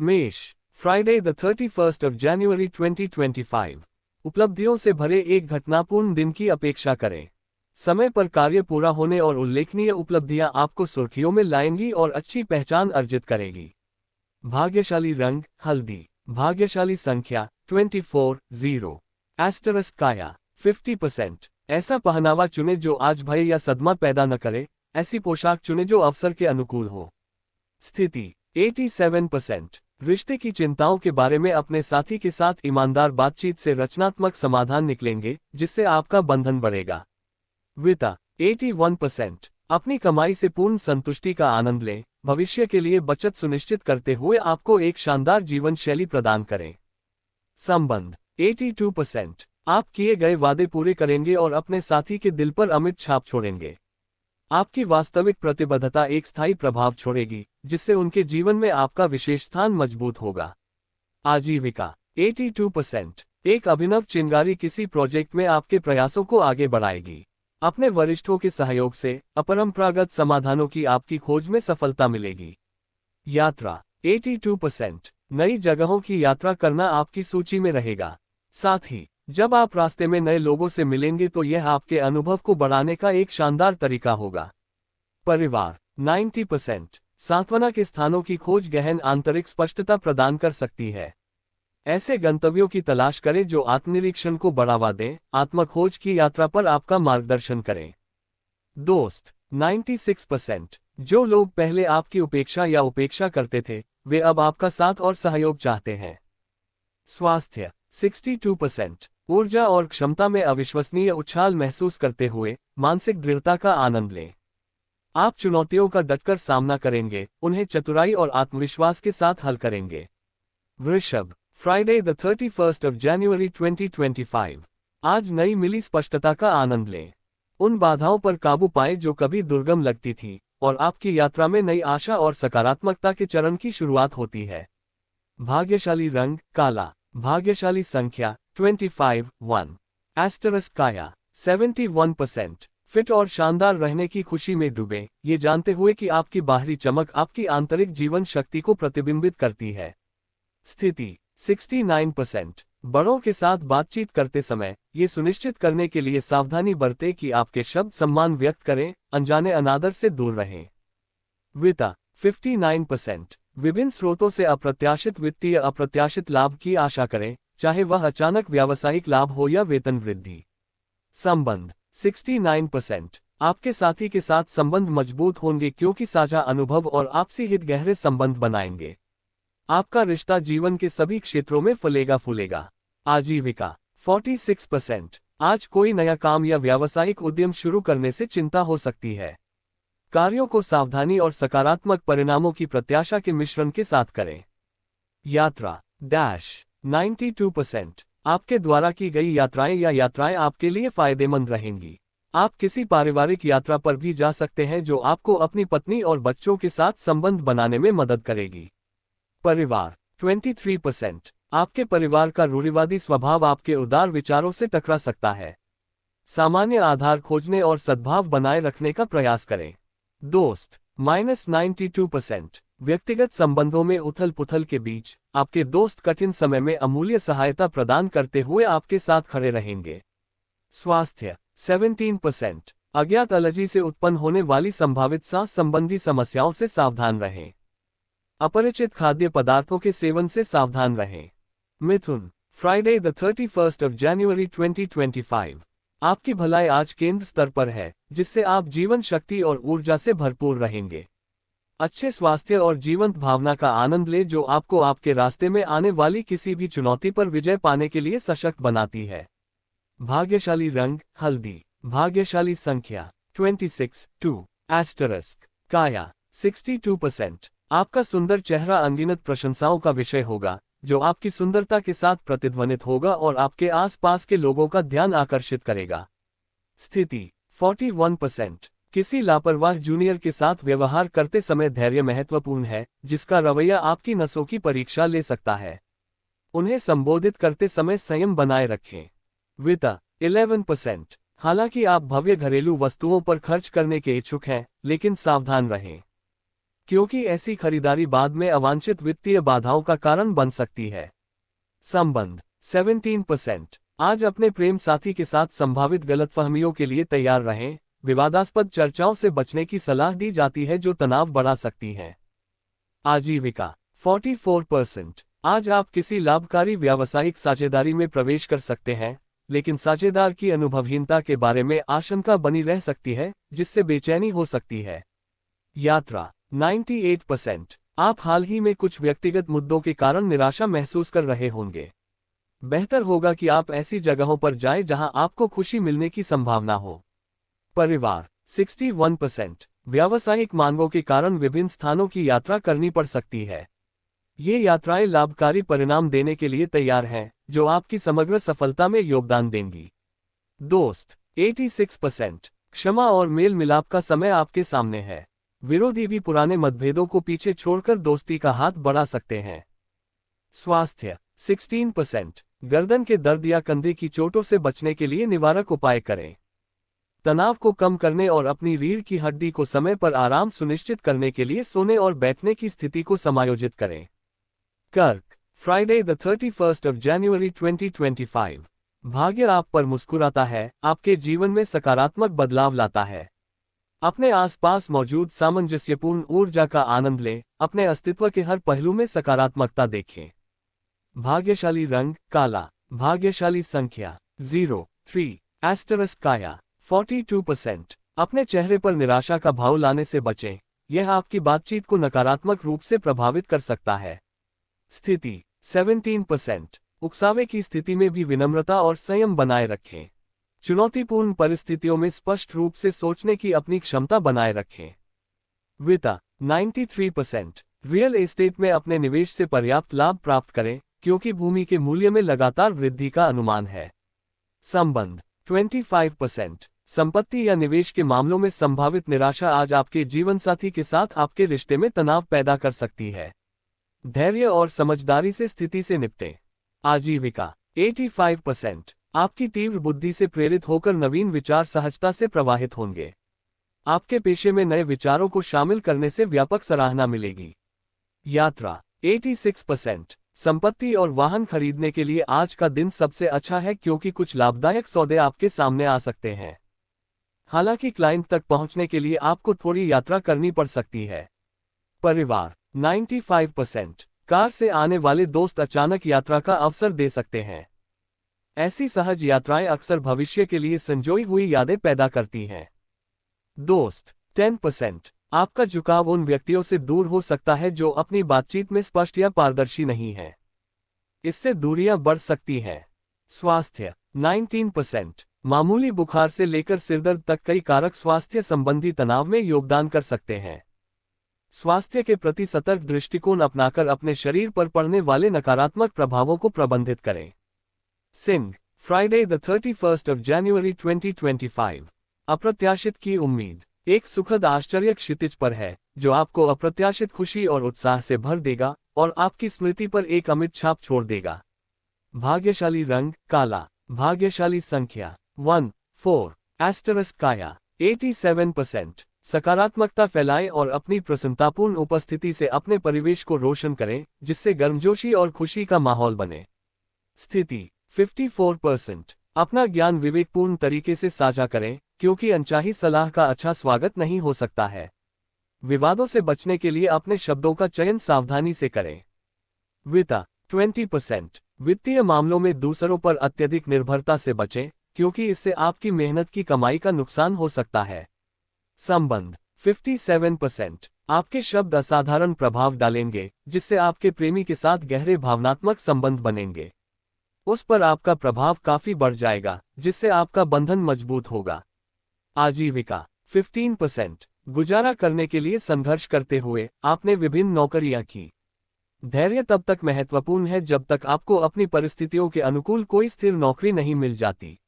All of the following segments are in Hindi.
मेष, Friday the 31st of January 2025। उपलब्धियों से भरे एक घटनापूर्ण दिन की अपेक्षा करें। समय पर कार्य पूरा होने और उल्लेखनीय उपलब्धियां आपको सुर्खियों में लाएंगी और अच्छी पहचान अर्जित करेगी। भाग्यशाली रंग हल्दी। भाग्यशाली संख्या 24 0। एस्टरस काया 50%। ऐसा पहनावा चुने जो आज भय या सदमा पैदा न करे। ऐसी पोशाक चुने जो अवसर के अनुकूल हो। स्थिति 87%। रिश्ते की चिंताओं के बारे में अपने साथी के साथ ईमानदार बातचीत से रचनात्मक समाधान निकलेंगे, जिससे आपका बंधन बढ़ेगा। वित्त 81%। अपनी कमाई से पूर्ण संतुष्टि का आनंद लें। भविष्य के लिए बचत सुनिश्चित करते हुए आपको एक शानदार जीवन शैली प्रदान करें। संबंध 82%। आप किए गए वादे पूरे करेंगे और अपने साथी के दिल पर अमिट छाप छोड़ेंगे। आपकी वास्तविक प्रतिबद्धता एक स्थायी प्रभाव छोड़ेगी, जिससे उनके जीवन में आपका विशेष स्थान मजबूत होगा। आजीविका 82%। एक अभिनव चिंगारी किसी प्रोजेक्ट में आपके प्रयासों को आगे बढ़ाएगी। अपने वरिष्ठों के सहयोग से अपरंपरागत समाधानों की आपकी खोज में सफलता मिलेगी। यात्रा 82%। नई जगहों की यात्रा करना आपकी सूची में रहेगा। साथ ही जब आप रास्ते में नए लोगों से मिलेंगे तो यह आपके अनुभव को बढ़ाने का एक शानदार तरीका होगा। परिवार 90%। सांत्वना के स्थानों की खोज गहन आंतरिक स्पष्टता प्रदान कर सकती है। ऐसे गंतव्यों की तलाश करें जो आत्मनिरीक्षण को बढ़ावा दें, आत्मखोज की यात्रा पर आपका मार्गदर्शन करें। दोस्त 96%। जो लोग पहले आपकी उपेक्षा या उपेक्षा करते थे, वे अब आपका साथ और सहयोग चाहते हैं। स्वास्थ्य 62%। ऊर्जा और क्षमता में अविश्वसनीय उछाल महसूस करते हुए मानसिक दृढ़ता का आनंद लें। आप चुनौतियों का डटकर सामना करेंगे, उन्हें चतुराई और आत्मविश्वास के साथ हल करेंगे। वृषभ, Friday the 31st of January 2025। आज नई मिली स्पष्टता का आनंद लें। उन बाधाओं पर काबू पाएं जो कभी दुर्गम लगती थी, और आपकी यात्रा में नई आशा और सकारात्मकता के चरण की शुरुआत होती है। भाग्यशाली रंग काला। भाग्यशाली संख्या 25 1। एस्टरस काया 71%। फिट और शानदार रहने की खुशी में डूबे, ये जानते हुए कि आपकी बाहरी चमक आपकी आंतरिक जीवन शक्ति को प्रतिबिंबित करती है। स्थिति 69%। बड़ों के साथ बातचीत करते समय ये सुनिश्चित करने के लिए सावधानी बरतें कि आपके शब्द सम्मान व्यक्त करें, अनजाने अनादर से दूर रहें। वित्त 59%। विभिन्न स्रोतों से अप्रत्याशित वित्तीय अप्रत्याशित लाभ की आशा करें, चाहे वह अचानक व्यावसायिक लाभ हो या वेतन वृद्धि। संबंध 69%। आपके साथी के साथ संबंध मजबूत होंगे क्योंकि साझा अनुभव और आपसी हित गहरे संबंध बनाएंगे। आपका रिश्ता जीवन के सभी क्षेत्रों में फलेगा फूलेगा। आजीविका 46%। आज कोई नया काम या व्यावसायिक उद्यम शुरू करने से चिंता हो सकती है। कार्यों को सावधानी और सकारात्मक परिणामों की प्रत्याशा के मिश्रण के साथ करें। यात्रा 92%। आपके द्वारा की गई यात्राएं आपके लिए फायदेमंद रहेंगी। आप किसी पारिवारिक यात्रा पर भी जा सकते हैं जो आपको अपनी पत्नी और बच्चों के साथ संबंध बनाने में मदद करेगी। परिवार 23%। आपके परिवार का रूढ़िवादी स्वभाव आपके उदार विचारों से टकरा सकता है। सामान्य आधार खोजने और सद्भाव बनाए रखने का प्रयास करें। दोस्त -92%। व्यक्तिगत संबंधों में उथल पुथल के बीच आपके दोस्त कठिन समय में अमूल्य सहायता प्रदान करते हुए आपके साथ खड़े रहेंगे। स्वास्थ्य 17%। अज्ञात एलर्जी से उत्पन्न होने वाली संभावित सांस संबंधी समस्याओं से सावधान रहें। अपरिचित खाद्य पदार्थों के सेवन से सावधान रहें। Mithun, Friday the 31st of January 2025। आपकी भलाई आज केंद्र स्तर पर है, जिससे आप जीवन शक्ति और ऊर्जा से भरपूर रहेंगे। अच्छे स्वास्थ्य और जीवंत भावना का आनंद ले जो आपको आपके रास्ते में आने वाली किसी भी चुनौती पर विजय पाने के लिए सशक्त बनाती है। भाग्यशाली रंग हल्दी। भाग्यशाली संख्या 26 2। एस्टरस्क काया 62%। आपका सुंदर चेहरा अनगिनत प्रशंसाओं का विषय होगा, जो आपकी सुंदरता के साथ प्रतिध्वनित होगा और आपके आसपास के लोगों का ध्यान आकर्षित करेगा। स्थिति 41%। किसी लापरवाह जूनियर के साथ व्यवहार करते समय धैर्य महत्वपूर्ण है, जिसका रवैया आपकी नसों की परीक्षा ले सकता है। उन्हें संबोधित करते समय संयम बनाए रखें। वित्त 11%। हालांकि आप भव्य घरेलू वस्तुओं पर खर्च करने के इच्छुक हैं, लेकिन सावधान रहें। क्योंकि ऐसी खरीदारी बाद में अवांछित वित्तीय बाधाओं का कारण बन सकती है। संबंध 17%। आज अपने प्रेम साथी के साथ संभावित गलतफहमियों के लिए तैयार रहें। विवादास्पद चर्चाओं से बचने की सलाह दी जाती है जो तनाव बढ़ा सकती हैं। आजीविका 44%। आज आप किसी लाभकारी व्यावसायिक साझेदारी में प्रवेश कर सकते हैं, लेकिन साझेदार की अनुभवहीनता के बारे में आशंका बनी रह सकती है, जिससे बेचैनी हो सकती है। यात्रा 98%। आप हाल ही में कुछ व्यक्तिगत मुद्दों के कारण निराशा महसूस कर रहे होंगे। बेहतर होगा कि आप ऐसी जगहों पर जाएं जहां आपको खुशी मिलने की संभावना हो। परिवार 61%। व्यावसायिक मांगों के कारण विभिन्न स्थानों की यात्रा करनी पड़ सकती है। ये यात्राएं लाभकारी परिणाम देने के लिए तैयार हैं, जो आपकी समग्र सफलता में योगदान देंगी। दोस्त 86%। क्षमा और मेल मिलाप का समय आपके सामने है। विरोधी भी पुराने मतभेदों को पीछे छोड़कर दोस्ती का हाथ बढ़ा सकते हैं। स्वास्थ्य 16%। गर्दन के दर्द या कंधे की चोटों से बचने के लिए निवारक उपाय करें। तनाव को कम करने और अपनी रीढ़ की हड्डी को समय पर आराम सुनिश्चित करने के लिए सोने और बैठने की स्थिति को समायोजित करें। कर्क Friday the 31st of January 2025। भाग्य आप पर मुस्कुराता है, आपके जीवन में सकारात्मक बदलाव लाता है। अपने आसपास मौजूद सामंजस्यपूर्ण ऊर्जा का आनंद लें, अपने अस्तित्व के हर पहलू में सकारात्मकता देखें। भाग्यशाली रंग काला। भाग्यशाली संख्या 03 काया 42%। अपने चेहरे पर निराशा का भाव लाने से बचें, यह आपकी बातचीत को नकारात्मक रूप से प्रभावित कर सकता है। स्थिति 17%। उकसावे की स्थिति में भी विनम्रता और संयम बनाए रखें। चुनौतीपूर्ण परिस्थितियों में स्पष्ट रूप से सोचने की अपनी क्षमता बनाए रखें। वित्त 93%। रियल एस्टेट में अपने निवेश से पर्याप्त लाभ प्राप्त करें, क्योंकि भूमि के मूल्य में लगातार वृद्धि का अनुमान है। संबंध 25%। संपत्ति या निवेश के मामलों में संभावित निराशा आज आपके जीवनसाथी के साथ आपके रिश्ते में तनाव पैदा कर सकती है। धैर्य और समझदारी से स्थिति से निपटें। आजीविका 85%। आपकी तीव्र बुद्धि से प्रेरित होकर नवीन विचार सहजता से प्रवाहित होंगे। आपके पेशे में नए विचारों को शामिल करने से व्यापक सराहना मिलेगी। यात्रा 86%। संपत्ति और वाहन खरीदने के लिए आज का दिन सबसे अच्छा है, क्योंकि कुछ लाभदायक सौदे आपके सामने आ सकते हैं। हालांकि क्लाइंट तक पहुंचने के लिए आपको थोड़ी यात्रा करनी पड़ सकती है। परिवार 95%। कार से आने वाले दोस्त अचानक यात्रा का अवसर दे सकते हैं। ऐसी सहज यात्राएं अक्सर भविष्य के लिए संजोई हुई यादें पैदा करती हैं। दोस्त 10%। आपका झुकाव उन व्यक्तियों से दूर हो सकता है जो अपनी बातचीत में स्पष्ट या पारदर्शी नहीं है। इससे दूरियां बढ़ सकती हैं। स्वास्थ्य 19%। मामूली बुखार से लेकर सिरदर्द तक कई कारक स्वास्थ्य संबंधी तनाव में योगदान कर सकते हैं। स्वास्थ्य के प्रति सतर्क दृष्टिकोण अपनाकर अपने शरीर पर पड़ने वाले नकारात्मक प्रभावों को प्रबंधित करें। Singh Friday the 31st of January 2025। अप्रत्याशित की उम्मीद एक सुखद आश्चर्य क्षितिज पर है, जो आपको अप्रत्याशित खुशी और उत्साह से भर देगा और आपकी स्मृति पर एक अमिट छाप छोड़ देगा। भाग्यशाली रंग काला। भाग्यशाली संख्या 14 काया 87%। सकारात्मकता फैलाएं और अपनी प्रसन्नतापूर्ण उपस्थिति से अपने परिवेश को रोशन करें, जिससे गर्मजोशी और खुशी का माहौल बने। स्थिति 54%। अपना ज्ञान विवेकपूर्ण तरीके से साझा करें, क्योंकि अनचाही सलाह का अच्छा स्वागत नहीं हो सकता है। विवादों से बचने के लिए अपने शब्दों का चयन सावधानी से करें। वित्त 20%। वित्तीय मामलों में दूसरों पर अत्यधिक निर्भरता से बचें, क्योंकि इससे आपकी मेहनत की कमाई का नुकसान हो सकता है। संबंध 57%। आपके शब्द असाधारण प्रभाव डालेंगे, जिससे आपके प्रेमी के साथ गहरे भावनात्मक संबंध बनेंगे। उस पर आपका प्रभाव काफी बढ़ जाएगा, जिससे आपका बंधन मजबूत होगा। आजीविका 15%। गुजारा करने के लिए संघर्ष करते हुए आपने विभिन्न नौकरियां की। धैर्य तब तक महत्वपूर्ण है जब तक आपको अपनी परिस्थितियों के अनुकूल कोई स्थिर नौकरी नहीं मिल जाती।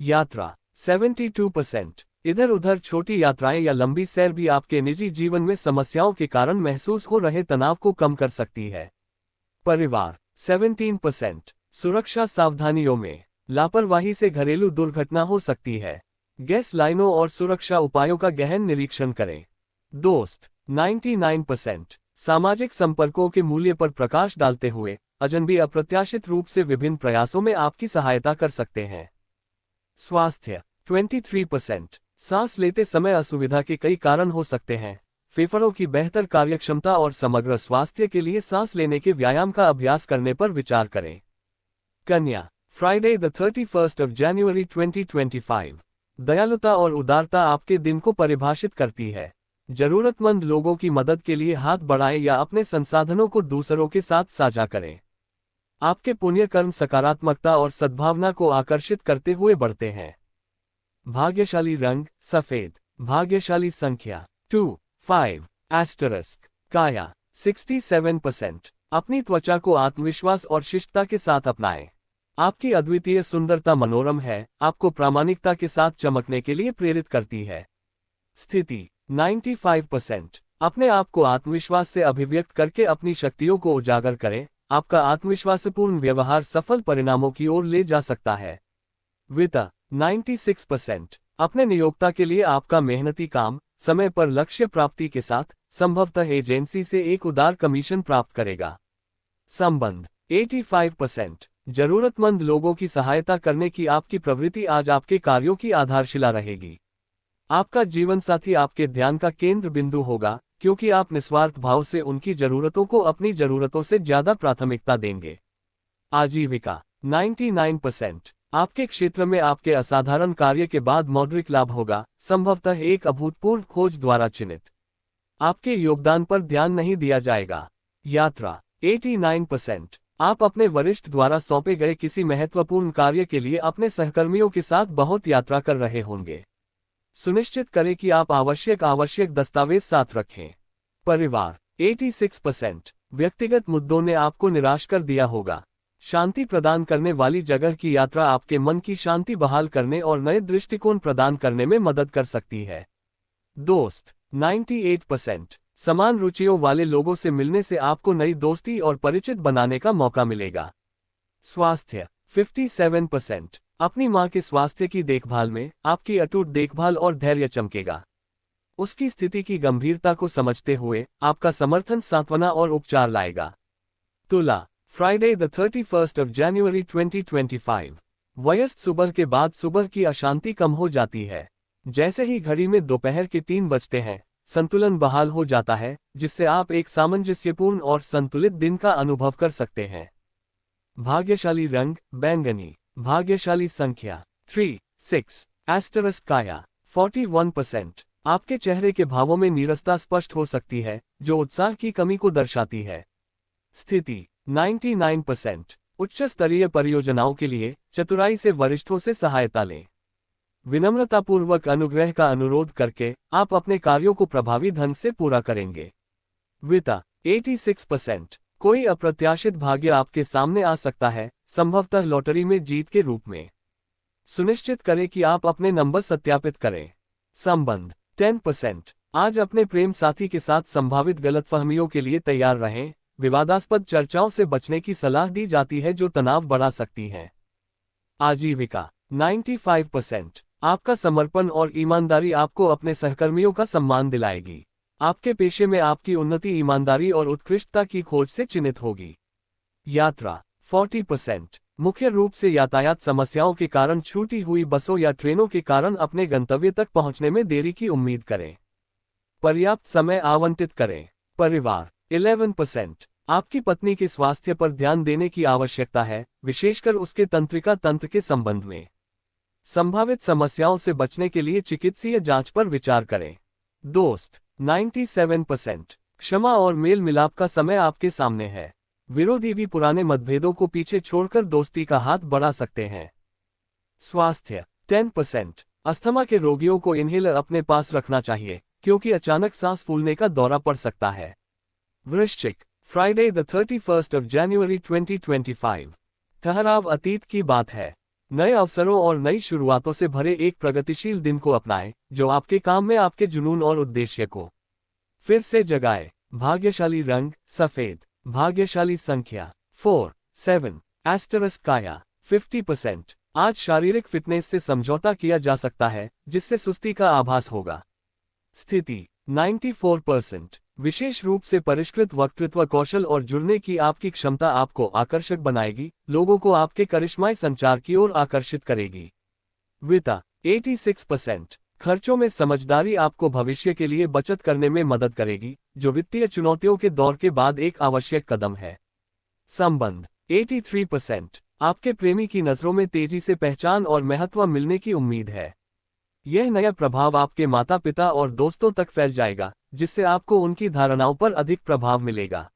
यात्रा 72%। इधर उधर छोटी यात्राएं या लंबी सैर भी आपके निजी जीवन में समस्याओं के कारण महसूस हो रहे तनाव को कम कर सकती है। परिवार 17%। सुरक्षा सावधानियों में लापरवाही से घरेलू दुर्घटना हो सकती है। गैस लाइनों और सुरक्षा उपायों का गहन निरीक्षण करें। दोस्त 99%। सामाजिक संपर्कों के मूल्य पर प्रकाश डालते हुए अजनबी अप्रत्याशित रूप से विभिन्न प्रयासों में आपकी सहायता कर सकते हैं। स्वास्थ्य 23%। सांस लेते समय असुविधा के कई कारण हो सकते हैं। फेफड़ों की बेहतर कार्यक्षमता और समग्र स्वास्थ्य के लिए सांस लेने के व्यायाम का अभ्यास करने पर विचार करें। कन्या, Friday the 31st of January 2025। दयालुता और उदारता आपके दिन को परिभाषित करती है। जरूरतमंद लोगों की मदद के लिए हाथ बढ़ाएं या अपने संसाधनों को दूसरों के साथ साझा करें। आपके पुण्य कर्म सकारात्मकता और सद्भावना को आकर्षित करते हुए बढ़ते हैं। भाग्यशाली रंग सफेद। भाग्यशाली संख्या 2, 5। एस्टरिस्क काया 67%। अपनी त्वचा को आत्मविश्वास और शिष्टता के साथ अपनाएं। आपकी अद्वितीय सुंदरता मनोरम है, आपको प्रामाणिकता के साथ चमकने के लिए प्रेरित करती है। स्थिति 95%। अपने आप को आत्मविश्वास से अभिव्यक्त करके अपनी शक्तियों को उजागर करें। आपका आत्मविश्वासपूर्ण व्यवहार सफल परिणामों की ओर ले जा सकता है। वित्त 96%। अपने नियोक्ता के लिए आपका मेहनती काम समय पर लक्ष्य प्राप्ति के साथ संभवतः एजेंसी से एक उदार कमीशन प्राप्त करेगा। संबंध 85%। जरूरतमंद लोगों की सहायता करने की आपकी प्रवृत्ति आज आपके कार्यों की आधारशिला रहेगी। आपका जीवनसाथी आपके ध्यान का केंद्र बिंदु होगा, क्योंकि आप निस्वार्थ भाव से उनकी जरूरतों को अपनी जरूरतों से ज्यादा प्राथमिकता देंगे। आजीविका 99%। आपके क्षेत्र में आपके असाधारण कार्य के बाद मौद्रिक लाभ होगा, संभवतः एक अभूतपूर्व खोज द्वारा चिन्हित। आपके योगदान पर ध्यान नहीं दिया जाएगा। यात्रा 89%। आप अपने वरिष्ठ द्वारा सौंपे गए किसी महत्वपूर्ण कार्य के लिए अपने सहकर्मियों के साथ बहुत यात्रा कर रहे होंगे। सुनिश्चित करें कि आप आवश्यक दस्तावेज साथ रखें। परिवार 86%। व्यक्तिगत मुद्दों ने आपको निराश कर दिया होगा। शांति प्रदान करने वाली जगह की यात्रा आपके मन की शांति बहाल करने और नए दृष्टिकोण प्रदान करने में मदद कर सकती है। दोस्त 98%। समान रुचियों वाले लोगों से मिलने से आपको नई दोस्ती और परिचित बनाने का मौका मिलेगा। स्वास्थ्य 57%। अपनी मां के स्वास्थ्य की देखभाल में आपकी अटूट देखभाल और धैर्य चमकेगा। उसकी स्थिति की गंभीरता को समझते हुए आपका समर्थन सांत्वना और उपचार लाएगा। तुला, Friday the 31st of January 2025। वयस्क सुबह के बाद सुबह की अशांति कम हो जाती है। जैसे ही घड़ी में दोपहर के 3 बजते हैं, संतुलन बहाल हो जाता है, जिससे आप एक सामंजस्यपूर्ण और संतुलित दिन का अनुभव कर सकते हैं। भाग्यशाली रंग बैंगनी। भाग्यशाली संख्या 3, 6। एस्टरिस्क काया 41%। आपके चेहरे के भावों में नीरसता स्पष्ट हो सकती है, जो उत्साह की कमी को दर्शाती है। स्थिति 99%। उच्च स्तरीय परियोजनाओं के लिए चतुराई से वरिष्ठों से सहायता लें। विनम्रतापूर्वक अनुग्रह का अनुरोध करके आप अपने कार्यों को प्रभावी ढंग से पूरा करेंगे। वित्त 86%। कोई अप्रत्याशित भाग्य आपके सामने आ सकता है, संभवतः लॉटरी में जीत के रूप में। सुनिश्चित करें कि आप अपने नंबर सत्यापित करें। संबंध 10%। आज अपने प्रेम साथी के साथ संभावित गलतफहमियों के लिए तैयार रहें। विवादास्पद चर्चाओं से बचने की सलाह दी जाती है जो तनाव बढ़ा सकती हैं। आजीविका 95%। आपका समर्पण और ईमानदारी आपको अपने सहकर्मियों का सम्मान दिलाएगी। आपके पेशे में आपकी उन्नति ईमानदारी और उत्कृष्टता की खोज से चिन्हित होगी। यात्रा 40%। मुख्य रूप से यातायात समस्याओं के कारण छूटी हुई बसों या ट्रेनों के कारण अपने गंतव्य तक पहुंचने में देरी की उम्मीद करें। पर्याप्त समय आवंटित करें। परिवार 11%। आपकी पत्नी के स्वास्थ्य पर ध्यान देने की आवश्यकता है, विशेषकर उसके तंत्रिका तंत्र के संबंध में। संभावित समस्याओं से बचने के लिए चिकित्सीय जांच पर विचार करें। दोस्त 97%। क्षमा और मेल मिलाप का समय आपके सामने है। विरोधी भी पुराने मतभेदों को पीछे छोड़कर दोस्ती का हाथ बढ़ा सकते हैं। स्वास्थ्य 10%। अस्थमा के रोगियों को इन्हेलर अपने पास रखना चाहिए, क्योंकि अचानक सांस फूलने का दौरा पड़ सकता है। वृश्चिक, Friday the 31st of January 2025। ठहराव अतीत की बात है। नए अवसरों और नई शुरुआतों से भरे एक प्रगतिशील दिन को अपनाएं, जो आपके काम में आपके जुनून और उद्देश्य को फिर से जगाए। भाग्यशाली रंग सफेद। भाग्यशाली संख्या 4, 7। एस्टरिस्क काया 50%। आज शारीरिक फिटनेस से समझौता किया जा सकता है, जिससे सुस्ती का आभास होगा। स्थिति 94%। विशेष रूप से परिष्कृत वक्तृत्व कौशल और जुड़ने की आपकी क्षमता आपको आकर्षक बनाएगी, लोगों को आपके करिश्माई संचार की ओर आकर्षित करेगी। वित्त 86%। खर्चों में समझदारी आपको भविष्य के लिए बचत करने में मदद करेगी, जो वित्तीय चुनौतियों के दौर के बाद एक आवश्यक कदम है। संबंध 83%। आपके प्रेमी की नज़रों में तेजी से पहचान और महत्व मिलने की उम्मीद है। यह नया प्रभाव आपके माता पिता और दोस्तों तक फैल जाएगा, जिससे आपको उनकी धारणाओं पर अधिक प्रभाव मिलेगा।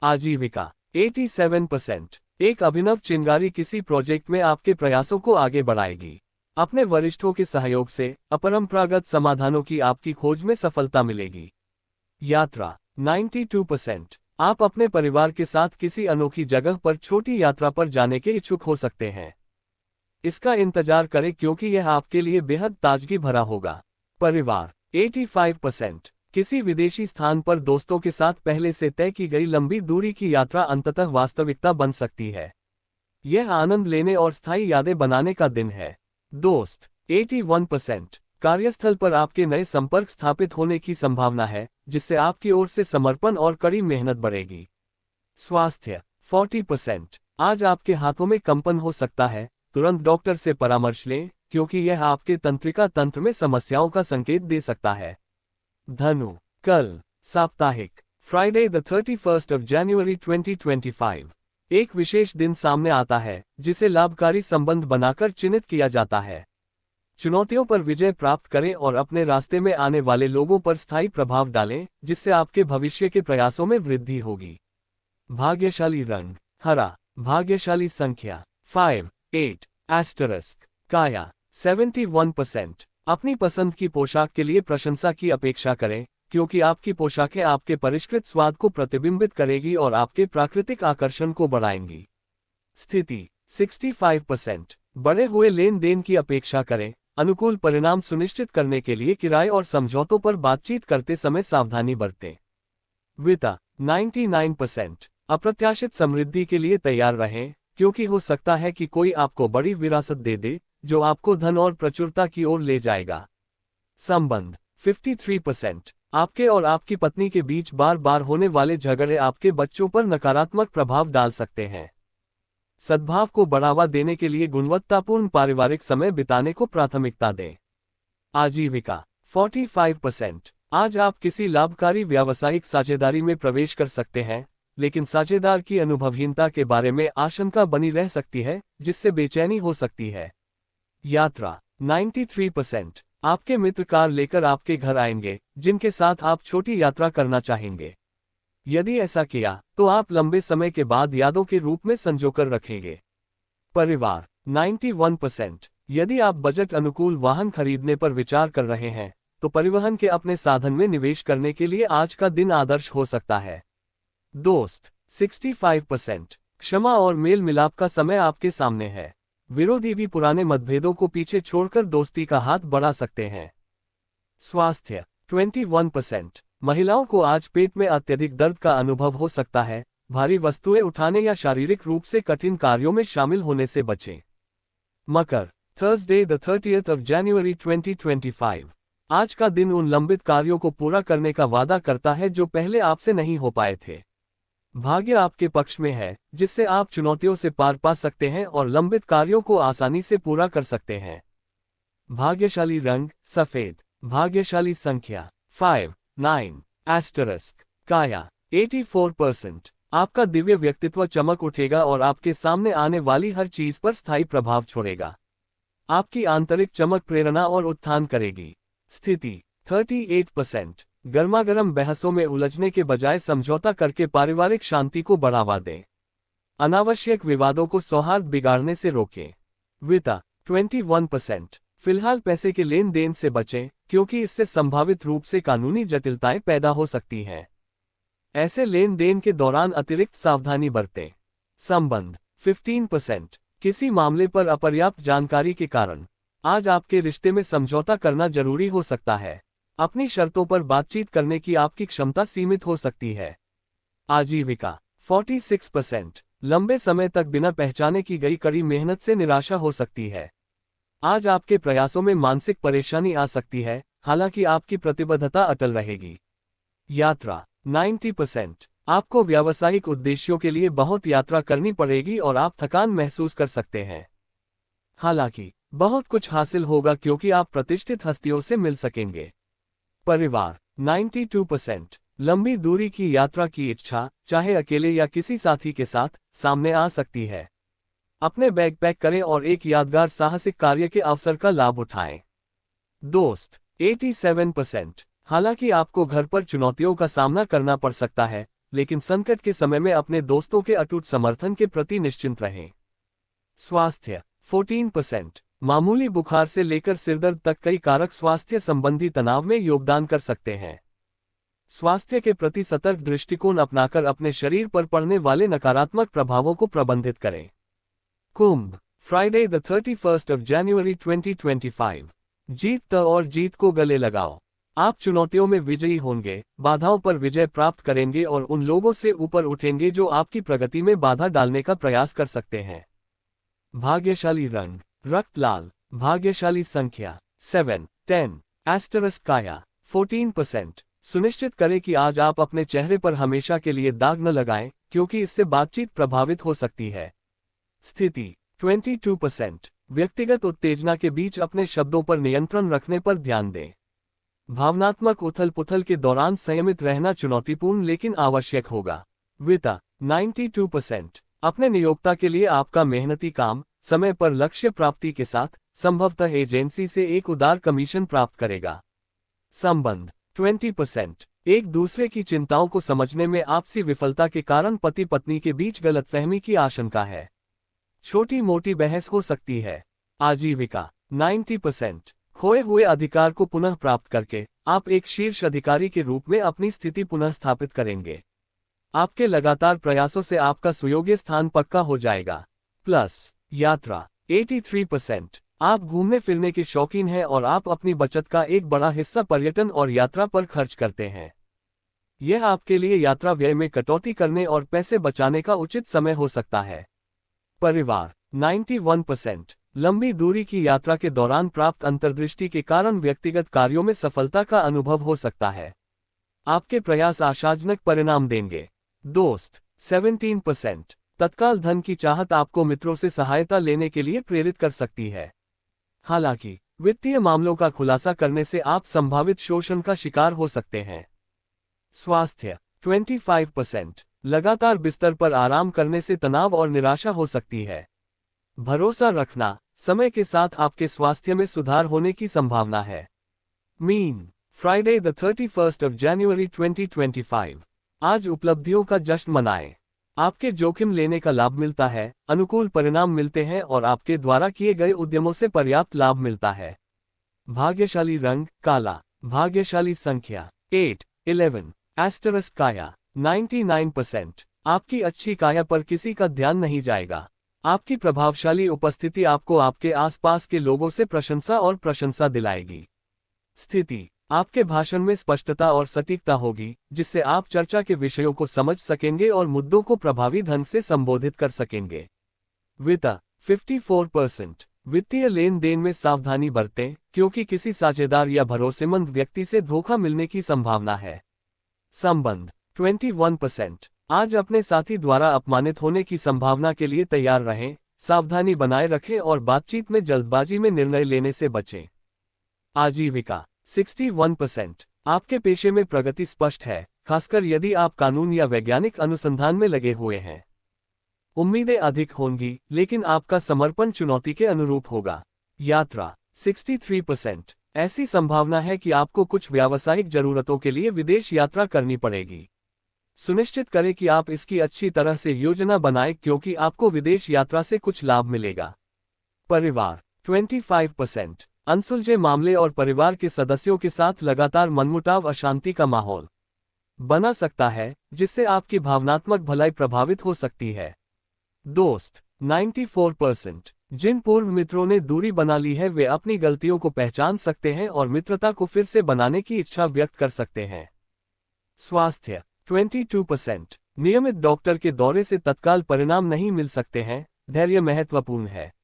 आजीविका 87%। एक अभिनव चिंगारी किसी प्रोजेक्ट में आपके प्रयासों को आगे बढ़ाएगी। अपने वरिष्ठों के सहयोग से अपरंपरागत समाधानों की आपकी खोज में सफलता मिलेगी। यात्रा 92%। आप अपने परिवार के साथ किसी अनोखी जगह पर छोटी यात्रा पर जाने के इच्छुक हो सकते हैं। इसका इंतजार करें क्योंकि यह आपके लिए बेहद ताजगी भरा होगा। परिवार 85%। किसी विदेशी स्थान पर दोस्तों के साथ पहले से तय की गई लंबी दूरी की यात्रा अंततः वास्तविकता बन सकती है। यह आनंद लेने और स्थायी यादें बनाने का दिन है। दोस्त 81%। कार्यस्थल पर आपके नए संपर्क स्थापित होने की संभावना है, जिससे आपकी ओर से समर्पण और कड़ी मेहनत बढ़ेगी। स्वास्थ्य 40%। आज आपके हाथों में कंपन हो सकता है, तुरंत डॉक्टर से परामर्श लें, क्योंकि यह आपके तंत्रिका तंत्र में समस्याओं का संकेत दे सकता है। धनु कल साप्ताहिक Friday the 31st of January 2025 एक विशेष दिन सामने आता है, जिसे लाभकारी संबंध बनाकर चिन्हित किया जाता है। चुनौतियों पर विजय प्राप्त करें और अपने रास्ते में आने वाले लोगों पर स्थायी प्रभाव डालें, जिससे आपके भविष्य के प्रयासों में वृद्धि होगी। भाग्यशाली रंग हरा। भाग्यशाली संख्या 5, 8। एस्टरिस्क काया 71%। अपनी पसंद की पोशाक के लिए प्रशंसा की अपेक्षा करें, क्योंकि आपकी पोशाकें आपके परिष्कृत स्वाद को प्रतिबिंबित करेगी और आपके प्राकृतिक आकर्षण को बढ़ाएंगी। स्थिति 65%। बढ़े हुए लेन देन की अपेक्षा करें। अनुकूल परिणाम सुनिश्चित करने के लिए किराए और समझौतों पर बातचीत करते समय सावधानी बरतें। वित्त 99%। अप्रत्याशित समृद्धि के लिए तैयार रहें, क्योंकि हो सकता है कि कोई आपको बड़ी विरासत दे दे, जो आपको धन और प्रचुरता की ओर ले जाएगा। संबंध 53%। आपके और आपकी पत्नी के बीच बार बार होने वाले झगड़े आपके बच्चों पर नकारात्मक प्रभाव डाल सकते हैं। सद्भाव को बढ़ावा देने के लिए गुणवत्तापूर्ण पारिवारिक समय बिताने को प्राथमिकता दें। आजीविका 45%। आज आप किसी लाभकारी व्यावसायिक साझेदारी में प्रवेश कर सकते हैं, लेकिन साझेदार की अनुभवहीनता के बारे में आशंका बनी रह सकती है, जिससे बेचैनी हो सकती है। यात्रा 93%। आपके मित्र कार लेकर आपके घर आएंगे, जिनके साथ आप छोटी यात्रा करना चाहेंगे। यदि ऐसा किया, तो आप लंबे समय के बाद यादों के रूप में संजोकर रखेंगे। परिवार 91%। यदि आप बजट अनुकूल वाहन खरीदने पर विचार कर रहे हैं, तो परिवहन के अपने साधन में निवेश करने के लिए आज का दिन आदर्श हो सकता है। दोस्त 65%। क्षमा और मेल मिलाप का समय आपके सामने है। विरोधी भी पुराने मतभेदों को पीछे छोड़कर दोस्ती का हाथ बढ़ा सकते हैं। स्वास्थ्य 21%। महिलाओं को आज पेट में अत्यधिक दर्द का अनुभव हो सकता है। भारी वस्तुएं उठाने या शारीरिक रूप से कठिन कार्यों में शामिल होने से बचें। Makar Thursday the 30th of January 2025। आज का दिन उन लंबित कार्यों को पूरा करने का वादा करता है जो पहले आपसे नहीं हो पाए थे। भाग्य आपके पक्ष में है, जिससे आप चुनौतियों से पार पा सकते हैं और लंबित कार्यों को आसानी से पूरा कर सकते हैं। भाग्यशाली रंग सफेद। भाग्यशाली संख्या 5, 9। एस्टरिस्क काया 84%। आपका दिव्य व्यक्तित्व चमक उठेगा और आपके सामने आने वाली हर चीज पर स्थायी प्रभाव छोड़ेगा। आपकी आंतरिक चमक प्रेरणा और उत्थान करेगी। स्थिति 38%। गर्मागर्म बहसों में उलझने के बजाय समझौता करके पारिवारिक शांति को बढ़ावा दें। अनावश्यक विवादों को सौहार्द बिगाड़ने से रोकें। वित्त 21%। फिलहाल पैसे के लेन देन से बचें, क्योंकि इससे संभावित रूप से कानूनी जटिलताएं पैदा हो सकती हैं। ऐसे लेन देन के दौरान अतिरिक्त सावधानी बरतें। संबंध 15%। किसी मामले पर अपर्याप्त जानकारी के कारण आज आपके रिश्ते में समझौता करना जरूरी हो सकता है। अपनी शर्तों पर बातचीत करने की आपकी क्षमता सीमित हो सकती है। आजीविका 46%। लंबे समय तक बिना पहचाने की गई कड़ी मेहनत से निराशा हो सकती है। आज आपके प्रयासों में मानसिक परेशानी आ सकती है, हालांकि आपकी प्रतिबद्धता अटल रहेगी। यात्रा 90%। आपको व्यावसायिक उद्देश्यों के लिए बहुत यात्रा करनी पड़ेगी और आप थकान महसूस कर सकते हैं। हालांकि बहुत कुछ हासिल होगा क्योंकि आप प्रतिष्ठित हस्तियों से मिल सकेंगे। परिवार 92%। लंबी दूरी की यात्रा की इच्छा, चाहे अकेले या किसी साथी के साथ, सामने आ सकती है। अपने बैग पैक करें और एक यादगार साहसिक कार्य के अवसर का लाभ उठाएं। दोस्त 87%। हालांकि आपको घर पर चुनौतियों का सामना करना पड़ सकता है, लेकिन संकट के समय में अपने दोस्तों के अटूट समर्थन के प्रति निश्चिंत रहें। स्वास्थ्य 14%। मामूली बुखार से लेकर सिरदर्द तक कई कारक स्वास्थ्य संबंधी तनाव में योगदान कर सकते हैं। स्वास्थ्य के प्रति सतर्क दृष्टिकोण अपनाकर अपने शरीर पर पड़ने वाले नकारात्मक प्रभावों को प्रबंधित करें। Kumbh Friday the 31st of January 2025। जीत और जीत को गले लगाओ। आप चुनौतियों में विजयी होंगे, बाधाओं पर विजय प्राप्त करेंगे और उन लोगों से ऊपर उठेंगे जो आपकी प्रगति में बाधा डालने का प्रयास कर सकते हैं। भाग्यशाली रंग रक्त लाल। भाग्यशाली संख्या 7, 10। एस्टरस काया 14%। सुनिश्चित करें कि आज आप अपने चेहरे पर हमेशा के लिए दाग न लगाएं, क्योंकि इससे बातचीत प्रभावित हो सकती है। स्थिति 22%। व्यक्तिगत उत्तेजना के बीच अपने शब्दों पर नियंत्रण रखने पर ध्यान दें। भावनात्मक उथल पुथल के दौरान संयमित रहना चुनौतीपूर्ण लेकिन आवश्यक होगा। वित्त 92%। अपने नियोक्ता के लिए आपका मेहनती काम समय पर लक्ष्य प्राप्ति के साथ संभवतः एजेंसी से एक उदार कमीशन प्राप्त करेगा। संबंध 20%। एक दूसरे की चिंताओं को समझने में आपसी विफलता के कारण पति पत्नी के बीच गलतफहमी की आशंका है। छोटी मोटी बहस हो सकती है। आजीविका 90%। खोए हुए अधिकार को पुनः प्राप्त करके आप एक शीर्ष अधिकारी के रूप में अपनी स्थिति पुनः स्थापित करेंगे। आपके लगातार प्रयासों से आपका सुयोग्य स्थान पक्का हो जाएगा। प्लस यात्रा 83%। आप घूमने फिरने के शौकीन हैं और आप अपनी बचत का एक बड़ा हिस्सा पर्यटन और यात्रा पर खर्च करते हैं। यह आपके लिए यात्रा व्यय में कटौती करने और पैसे बचाने का उचित समय हो सकता है। परिवार 91%। लंबी दूरी की यात्रा के दौरान प्राप्त अंतर्दृष्टि के कारण व्यक्तिगत कार्यों में सफलता का अनुभव हो सकता है। आपके प्रयास आशाजनक परिणाम देंगे। दोस्त 17%। तत्काल धन की चाहत आपको मित्रों से सहायता लेने के लिए प्रेरित कर सकती है। हालांकि वित्तीय मामलों का खुलासा करने से आप संभावित शोषण का शिकार हो सकते हैं। स्वास्थ्य 25%। लगातार बिस्तर पर आराम करने से तनाव और निराशा हो सकती है। भरोसा रखना, समय के साथ आपके स्वास्थ्य में सुधार होने की संभावना है। Mean Friday the 31st of January 2025। आज उपलब्धियों का जश्न मनाएं। आपके जोखिम लेने का लाभ मिलता है, अनुकूल परिणाम मिलते हैं और आपके द्वारा किए गए उद्यमों से पर्याप्त लाभ मिलता है। भाग्यशाली रंग काला। भाग्यशाली संख्या 8, 11। एस्टरस काया 99%। आपकी अच्छी काया पर किसी का ध्यान नहीं जाएगा। आपकी प्रभावशाली उपस्थिति आपको आपके आसपास के लोगों से प्रशंसा दिलाएगी। स्थिति आपके भाषण में स्पष्टता और सटीकता होगी, जिससे आप चर्चा के विषयों को समझ सकेंगे और मुद्दों को प्रभावी ढंग से संबोधित कर सकेंगे। वित्त 54%। वित्तीय लेन देन में सावधानी बरतें, क्योंकि किसी साझेदार या भरोसेमंद व्यक्ति से धोखा मिलने की संभावना है। संबंध 21%। आज अपने साथी द्वारा अपमानित होने की संभावना के लिए तैयार रहें, सावधानी बनाए रखें और बातचीत में जल्दबाजी में निर्णय लेने से बचें। आजीविका 61%। आपके पेशे में प्रगति स्पष्ट है, खासकर यदि आप कानून या वैज्ञानिक अनुसंधान में लगे हुए हैं। उम्मीदें अधिक होंगी, लेकिन आपका समर्पण चुनौती के अनुरूप होगा। यात्रा 63%। ऐसी संभावना है कि आपको कुछ व्यावसायिक जरूरतों के लिए विदेश यात्रा करनी पड़ेगी। सुनिश्चित करें कि आप इसकी अच्छी तरह से योजना बनाएं, क्योंकि आपको विदेश यात्रा से कुछ लाभ मिलेगा। परिवार 25%। अनसुलझे मामले और परिवार के सदस्यों के साथ लगातार मनमुटाव अशांति का माहौल बना सकता है, जिससे आपकी भावनात्मक भलाई प्रभावित हो सकती है। दोस्त 94%। जिन पूर्व मित्रों ने दूरी बना ली है वे अपनी गलतियों को पहचान सकते हैं और मित्रता को फिर से बनाने की इच्छा व्यक्त कर सकते हैं। स्वास्थ्य 22%। नियमित डॉक्टर के दौरे से तत्काल परिणाम नहीं मिल सकते हैं, धैर्य महत्वपूर्ण है।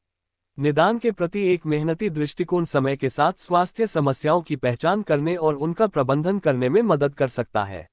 निदान के प्रति एक मेहनती दृष्टिकोण समय के साथ स्वास्थ्य समस्याओं की पहचान करने और उनका प्रबंधन करने में मदद कर सकता है।